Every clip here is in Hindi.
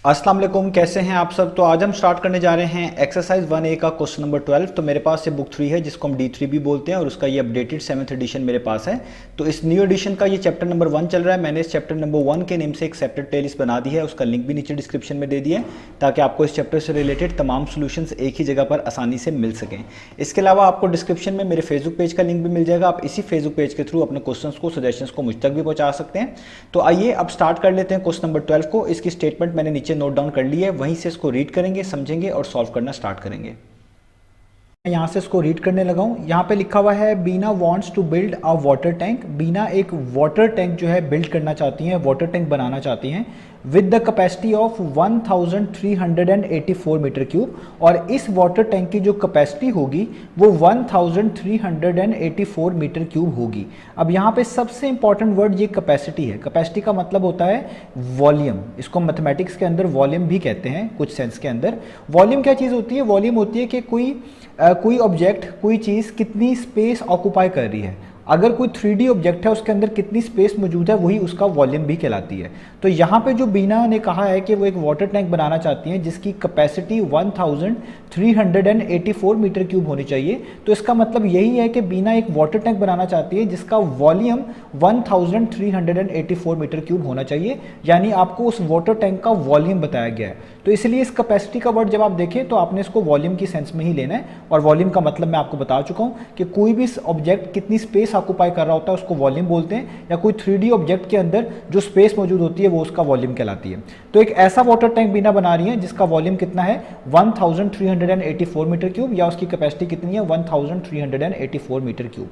अस्सलाम वालेकुम, कैसे हैं आप सब। तो आज हम स्टार्ट करने जा रहे हैं एक्सरसाइज 1A का क्वेश्चन नंबर 12। तो मेरे पास ये बुक 3 है जिसको हम D3 भी बोलते हैं और उसका ये अपडेटेड 7th एडिशन मेरे पास है। तो इस न्यू एडिशन का ये चैप्टर नंबर 1 चल रहा है। मैंने इस चैप्टर नंबर 1 के नेम से एक सेपरेट प्लेलिस्ट बना दी है, उसका लिंक भी नीचे डिस्क्रिप्शन में दे दिया है ताकि आपको इस चैप्टर से रिलेटेड तमाम सोल्यूशंस एक ही जगह पर आसानी से मिल सकें। इसके अलावा आपको डिस्क्रिप्शन में मेरे फेसबुक पेज का लिंक भी मिल जाएगा, आप इसी फेसबुक पेज के थ्रू अपने क्वेश्चन को, सजेशंस को मुझ तक भी पहुंचा सकते हैं। तो आइए अब स्टार्ट कर लेते हैं क्वेश्चन नंबर 12 को। इसकी स्टेटमेंट मैंने नीचे नोट डाउन कर ली है, वहीं से इसको रीड करेंगे, समझेंगे और सॉल्व करना स्टार्ट करेंगे। यहाँ से इसको रीड करने लगा हूँ। यहाँ पे लिखा हुआ है Bina wants to build a water tank. Bina एक वाटर टैंक जो है बिल्ड करना चाहती हैं, वाटर टैंक बनाना चाहती हैं with the capacity of 1384 metre cube. और इस वाटर टैंक की जो कैपेसिटी होगी वो 1384 मीटर क्यूब होगी। अब यहाँ पे सबसे इंपॉर्टेंट वर्ड ये कैपेसिटी है। कैपेसिटी का मतलब होता है वॉल्यूम, इसको मैथमेटिक्स के अंदर वॉल्यूम भी कहते हैं कुछ सेंस के अंदर। वॉल्यूम क्या चीज़ होती है? वॉल्यूम होती है कि कोई ऑब्जेक्ट, कोई चीज़ कितनी स्पेस ऑक्यूपाई कर रही है। अगर कोई 3D ऑब्जेक्ट है उसके अंदर कितनी स्पेस मौजूद है वही उसका वॉल्यूम भी कहलाती है। तो यहाँ पे जो बीना ने कहा है कि वो एक वाटर टैंक बनाना चाहती हैं जिसकी कैपेसिटी 1384 मीटर क्यूब होनी चाहिए। तो इसका मतलब यही है कि बीना एक वाटर टैंक बनाना चाहती है जिसका वॉल्यूम 1384 मीटर क्यूब होना चाहिए, यानी आपको उस वाटर टैंक का वॉल्यूम बताया गया है। तो इसलिए इस कैपेसिटी का वर्ड जब आप देखें तो आपने इसको वॉल्यूम की सेंस में ही लेना है। और वॉल्यूम का मतलब मैं आपको बता चुका हूँ कि कोई भी ऑब्जेक्ट कितनी स्पेस ऑक्यूपाई कर रहा होता है उसको वॉल्यूम बोलते हैं, या कोई 3D ऑब्जेक्ट के अंदर जो स्पेस मौजूद होती है वो उसका वॉल्यूम कहलाती है। तो एक ऐसा वाटर टैंक बीना बना रही है जिसका वॉल्यूम कितना है 1384 मीटर क्यूब, या उसकी कैपेसिटी कितनी है 1384 मीटर क्यूब।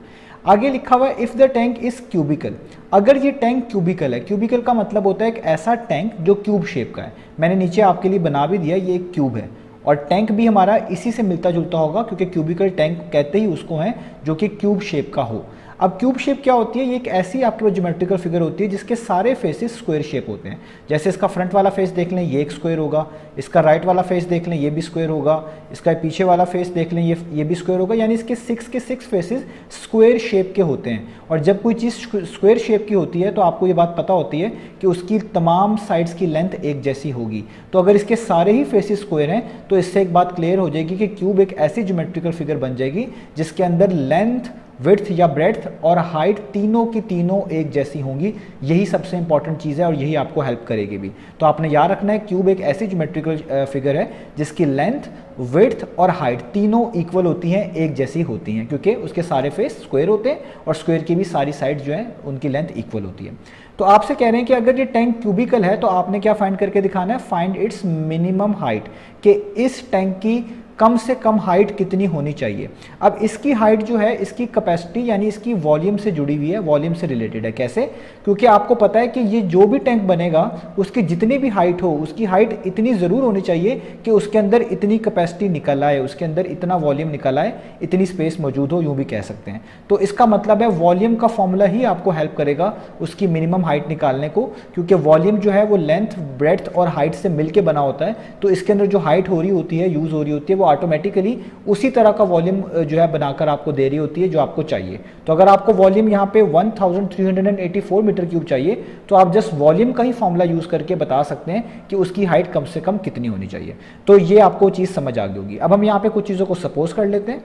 आगे लिखा हुआ है if the tank is cubical. अगर ये टैंक क्यूबिकल है, क्यूबिकल का मतलब होता है एक ऐसा टैंक जो क्यूब शेप का है। मैंने नीचे आपके लिए बना भी दिया, ये एक क्यूब है और टैंक भी हमारा इसी से मिलता जुलता होगा क्योंकि क्यूबिकल टैंक कहते ही उसको है जो कि क्यूब शेप का हो। अब क्यूब शेप क्या होती है? ये एक ऐसी आपके पास ज्योमेट्रिकल फिगर होती है जिसके सारे फेसेस स्क्वायर शेप होते हैं। जैसे इसका फ्रंट वाला फेस देख लें, ये एक स्क्वायर होगा। इसका राइट वाला फेस देख लें, ये भी स्क्वायर होगा। इसका पीछे वाला फेस देख लें, ये भी स्क्वायर होगा। यानी इसके 6 फेसेस स्क्वायर शेप के होते हैं। और जब कोई चीज़ स्क्वायर शेप की होती है तो आपको ये बात पता होती है कि उसकी तमाम साइड्स की लेंथ एक जैसी होगी। तो अगर इसके सारे ही फेसेस स्क्वायर हैं तो इससे एक बात क्लियर हो जाएगी कि क्यूब एक ऐसी ज्योमेट्रिकल फिगर बन जाएगी जिसके अंदर लेंथ, विड्थ या ब्रेड्थ और हाइट तीनों की तीनों एक जैसी होंगी। यही सबसे इंपॉर्टेंट चीज़ है और यही आपको हेल्प करेगी भी। तो आपने याद रखना है क्यूब एक ऐसी ज्योमेट्रिकल फिगर है जिसकी लेंथ, विड्थ और हाइट तीनों इक्वल होती हैं, एक जैसी होती हैं, क्योंकि उसके सारे फेस स्क्वायर होते हैं और स्क्वायर की भी सारी साइड जो है उनकी लेंथ इक्वल होती है। तो आपसे कह रहे हैं कि अगर ये टैंक क्यूबिकल है तो आपने क्या फाइंड करके दिखाना है? फाइंड इट्स मिनिमम हाइट, कि इस टैंक की कम से कम हाइट कितनी होनी चाहिए। अब इसकी हाइट जो है इसकी कैपेसिटी यानी इसकी वॉल्यूम से जुड़ी हुई है, वॉल्यूम से रिलेटेड है। कैसे? क्योंकि आपको पता है कि ये जो भी टैंक बनेगा उसकी जितनी भी हाइट हो उसकी हाइट इतनी ज़रूर होनी चाहिए कि उसके अंदर इतनी कैपेसिटी निकल आए, उसके अंदर इतना वॉल्यूम निकल आए, इतनी स्पेस मौजूद हो, यूँ भी कह सकते हैं। तो इसका मतलब है वॉल्यूम का फॉर्मूला ही आपको हेल्प करेगा उसकी मिनिमम हाइट निकालने को, क्योंकि वॉल्यूम जो है वो लेंथ, ब्रेड्थ और हाइट से मिलकर बना होता है। तो इसके अंदर जो हाइट हो रही होती है, यूज़ हो रही होती है, ऑटोमेटिकली उसी तरह का वॉल्यूम जो है बनाकर आपको दे रही होती है जो आपको चाहिए। तो अगर आपको वॉल्यूम यहाँ पे 1384 मीटर क्यूब चाहिए तो आप जस्ट वॉल्यूम का ही फॉर्मूला यूज करके बता सकते हैं कि उसकी हाइट कम से कम कितनी होनी चाहिए। तो ये आपको चीज़ समझ आ गई होगी। अब हम यहाँ पे कुछ चीज़ों को सपोज कर लेते हैं।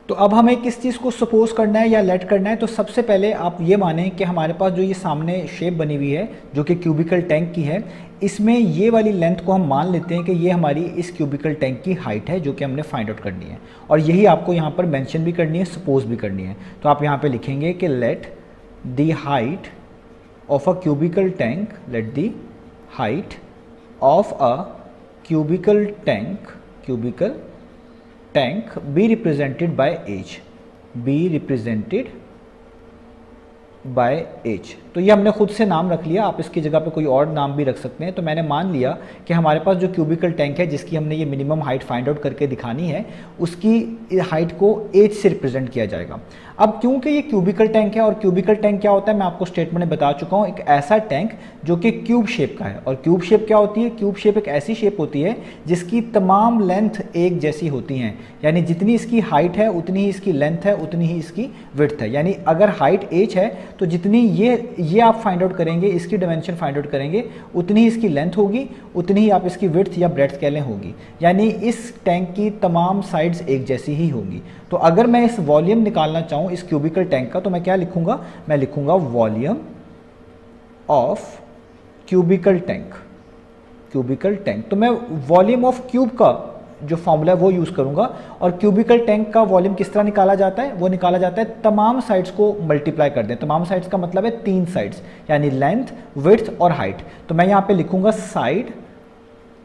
तो अब हमें किस चीज़ को सपोज करना है या लेट करना है? तो सबसे पहले आप ये मानें कि हमारे पास जो ये सामने शेप बनी हुई है जो कि क्यूबिकल टैंक की है, इसमें ये वाली लेंथ को हम मान लेते हैं कि ये हमारी इस क्यूबिकल टैंक की हाइट है जो कि हमने फाइंड आउट करनी है। और यही आपको यहाँ पर मेंशन भी करनी है, सपोज भी करनी है। तो आप यहाँ पे लिखेंगे कि let the height of a cubical tank, let the height of a cubical tank be represented by h, be represented by h। तो ये हमने खुद से नाम रख लिया, आप इसकी जगह पे कोई और नाम भी रख सकते हैं। तो मैंने मान लिया कि हमारे पास जो क्यूबिकल टैंक है जिसकी हमने ये मिनिमम हाइट फाइंड आउट करके दिखानी है उसकी हाइट को h से रिप्रेजेंट किया जाएगा। अब क्योंकि ये क्यूबिकल टैंक है, और क्यूबिकल टैंक क्या होता है मैं आपको स्टेटमेंट में बता चुका हूँ, एक ऐसा टैंक जो कि क्यूब शेप का है। और क्यूब शेप क्या होती है? क्यूब शेप एक ऐसी शेप होती है जिसकी तमाम लेंथ एक जैसी होती हैं, यानी जितनी इसकी हाइट है उतनी ही इसकी लेंथ है, उतनी ही इसकी विड्थ है। यानी अगर हाइट h है तो जितनी ये आप फाइंड आउट करेंगे, इसकी डायमेंशन फाइंड आउट करेंगे, उतनी ही इसकी लेंथ होगी, उतनी ही आप इसकी विड्थ या ब्रेड्थ कह लें होगी। यानी इस टैंक की तमाम साइड्स एक जैसी ही होंगी। तो अगर मैं इस वॉल्यूम निकालना चाहूँ इस क्यूबिकल टैंक का, तो मैं क्या लिखूंगा? मैं लिखूंगा volume of cubical tank. Cubical tank, तो मैं वॉल्यूम ऑफ क्यूब का जो फॉर्मूला है वो यूज़ करूंगा। और क्यूबिकल टैंक का वॉल्यूम किस तरह निकाला जाता है? वो निकाला जाता है तमाम साइड्स को मल्टीप्लाई कर दें। तमाम साइड्स का मतलब है 3 साइड्स, यानी लेंथ, विड्थ और हाइट। तो मैं यहाँ पे लिखूंगा साइड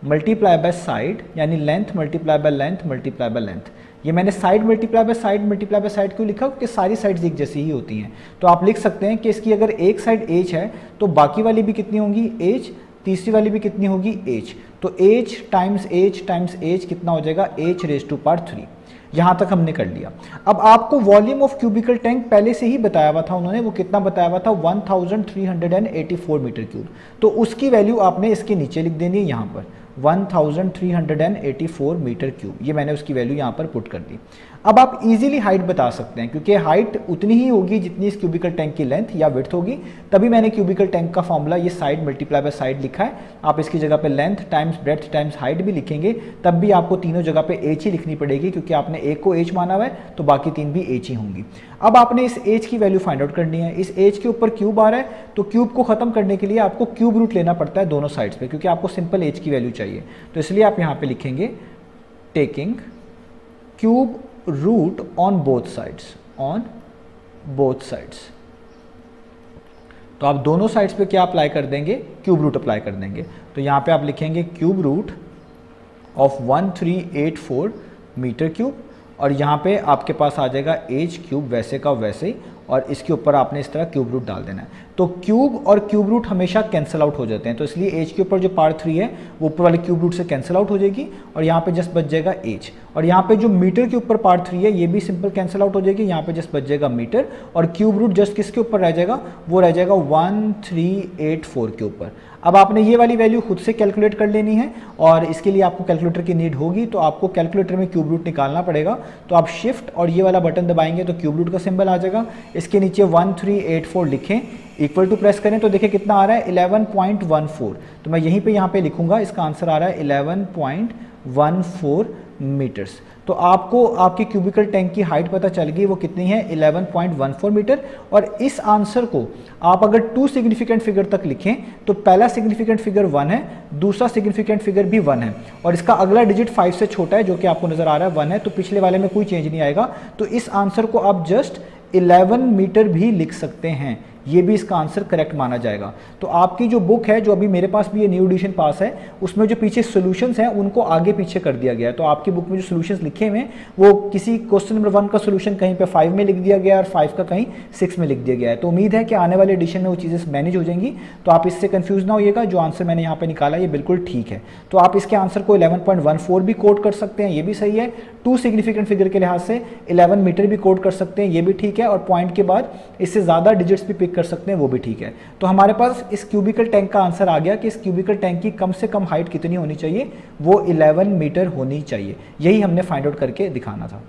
मल्टीप्लाई बाय साइड, यानी length multiply by length multiply by length. ये मैंने side multiply by side multiply by side क्यों लिखा? क्योंकि सारी साइड्स एक जैसी ही होती हैं। तो आप लिख सकते हैं कि इसकी अगर एक साइड h है तो बाकी वाली भी कितनी होंगी? h, तीसरी वाली भी कितनी होगी? h। तो h टाइम्स h कितना हो जाएगा? h⁻3। यहाँ तक हमने कर लिया। अब आपको वॉल्यूम ऑफ क्यूबिकल टैंक पहले से ही बताया हुआ था उन्होंने, वो कितना बताया हुआ था? 1384 मीटर क्यूब। तो उसकी वैल्यू आपने इसके नीचे लिख देनी है यहाँ पर, 1384 मीटर क्यूब। ये मैंने उसकी वैल्यू यहाँ पर पुट कर दी। अब आप इजीली हाइट बता सकते हैं, क्योंकि हाइट उतनी ही होगी जितनी इस क्यूबिकल टैंक की लेंथ या विड्थ होगी। तभी मैंने क्यूबिकल टैंक का फॉर्मूला ये साइड मल्टीप्लाई बाय साइड लिखा है। आप इसकी जगह पे length times breadth times height भी लिखेंगे, तब भी आपको तीनों जगह पे h ही लिखनी पड़ेगी, क्योंकि आपने एक को h माना हुआ है तो बाकी 3 भी h ही होंगी। अब आपने इस h की वैल्यू फाइंड आउट करनी है। इस h के ऊपर क्यूब आ रहा है, तो क्यूब को खत्म करने के लिए आपको क्यूब रूट लेना पड़ता है दोनों साइड्स पे, क्योंकि आपको सिंपल h की वैल्यू चाहिए। तो इसलिए आप यहाँ पे लिखेंगे taking cube root on both sides, on both sides. तो आप दोनों साइड्स पे क्या अप्लाई कर देंगे? क्यूब रूट अप्लाई कर देंगे। तो यहाँ पे आप लिखेंगे cube root of 1384 metre cube, और यहाँ पे आपके पास आ जाएगा h क्यूब वैसे का वैसे ही, और इसके ऊपर आपने इस तरह क्यूब रूट डाल देना है। तो क्यूब और क्यूब रूट हमेशा कैंसिल आउट हो जाते हैं, तो इसलिए h के ऊपर जो पार्ट 3 है वो ऊपर वाले क्यूब रूट से कैंसिल आउट हो जाएगी, और यहाँ पे जस्ट बच जाएगा h। और यहाँ पे जो मीटर के ऊपर पार्ट 3 है ये भी सिंपल कैंसिल आउट हो जाएगी, यहाँ पे जस्ट बच जाएगा मीटर, और क्यूब रूट जस्ट किसके ऊपर रह जाएगा? वो रह जाएगा 1384 के ऊपर। अब आपने ये वाली वैल्यू खुद से कैलकुलेट कर लेनी है, और इसके लिए आपको कैलकुलेटर की नीड होगी, तो आपको कैलकुलेटर में क्यूब रूट निकालना पड़ेगा। तो आप शिफ्ट और ये वाला बटन दबाएंगे तो क्यूब रूट का सिंबल आ जाएगा। इसके नीचे 1384 लिखें, इक्वल टू प्रेस करें तो देखिए कितना आ रहा है? 11.14। तो मैं यहीं पे यहाँ पे लिखूंगा, इसका आंसर आ रहा है 11.14 मीटर्स। तो आपको आपकी क्यूबिकल टैंक की हाइट पता चल गई, वो कितनी है? 11.14 मीटर। और इस आंसर को आप अगर 2 सिग्निफिकेंट फिगर तक लिखें तो पहला सिग्निफिकेंट फिगर 1 है, दूसरा सिग्निफिकेंट फिगर भी 1 है, और इसका अगला डिजिट 5 से छोटा है जो कि आपको नजर आ रहा है 1 है, तो पिछले वाले में कोई चेंज नहीं आएगा। तो इस आंसर को आप जस्ट 11 मीटर भी लिख सकते हैं, ये भी इसका आंसर करेक्ट माना जाएगा। तो आपकी जो बुक है, जो अभी मेरे पास भी ये न्यू एडिशन पास है, उसमें जो पीछे सॉल्यूशंस हैं उनको आगे पीछे कर दिया गया है। तो आपकी बुक में जो सॉल्यूशंस लिखे हुए हैं वो किसी क्वेश्चन नंबर 1 का सॉल्यूशन कहीं पे 5 में लिख दिया गया है और 5 का कहीं 6 में लिख दिया गया है। तो उम्मीद है कि आने वाले एडिशन में वो चीज़ें मैनेज हो जाएंगी, तो आप इससे कंफ्यूज ना होइएगा। जो आंसर मैंने यहाँ पे निकाला ये बिल्कुल ठीक है। तो आप इसके आंसर को 11.14 भी कोड कर सकते हैं, ये भी सही है। 2 सिग्निफिकेंट फिगर के लिहाज से 11 मीटर भी कोड कर सकते हैं, ये भी ठीक है। और पॉइंट के बाद इससे ज़्यादा डिजिट्स भी पिक कर सकते हैं, वो भी ठीक है। तो हमारे पास इस क्यूबिकल टैंक का आंसर आ गया कि इस क्यूबिकल टैंक की कम से कम हाइट कितनी होनी चाहिए? वो 11 मीटर होनी चाहिए। यही हमने फाइंड आउट करके दिखाना था।